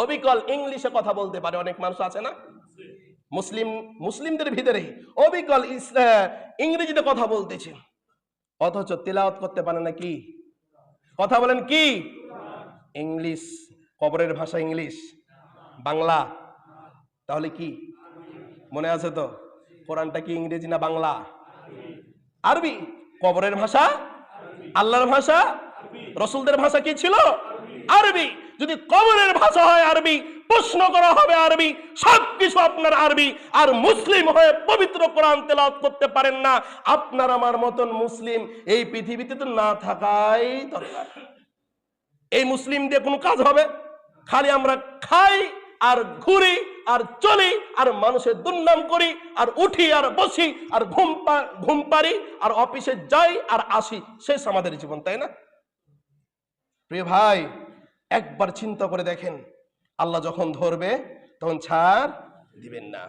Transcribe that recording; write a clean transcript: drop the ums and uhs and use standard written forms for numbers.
অবিকল ইংলিশে কথা বলতে পারে অনেক মানুষ আছে না, মুসলিমদের ভিতরে অবিকল ইংরেজিতে কথা বলতেছে, অথচ তিলাওয়াত করতে পারে না কি? কথা বলেন কি? ইংলিশ। কবরের ভাষা ইংলিশ, বাংলা। তাহলে কি মনে আছে তো? কোরআনটা কি ইংরেজি না বাংলা? আরবি। কবরের ভাষা আল্লাহর ভাষা, রসুলদের ভাষা কি ছিল? আরবি। যদি কবরের ভাষা হয় আরবি, প্রশ্ন করা হবে আরবি, সবকিছু আপনার আরবি, আর মুসলিম হয়ে পবিত্র কোরআন তেলাওয়াত করতে পারেন না, আপনার আমার মতন মুসলিম এই পৃথিবীতে তো না থাকাই দরকার। এই মুসলিম দিয়ে কোনো কাজ হবে? খালি আমরা খাই আর ঘুরি আর চলি আর মানুষের দুর্নাম করি আর উঠি আর বসি আর ঘুম পারি আর অফিসে যাই আর আসি, শেষ আমাদের জীবন, তাই না? প্রিয় ভাই, একবার চিন্তা করে দেখেন, আল্লাহ যখন ধরবে তখন ছাড় দিবেন না।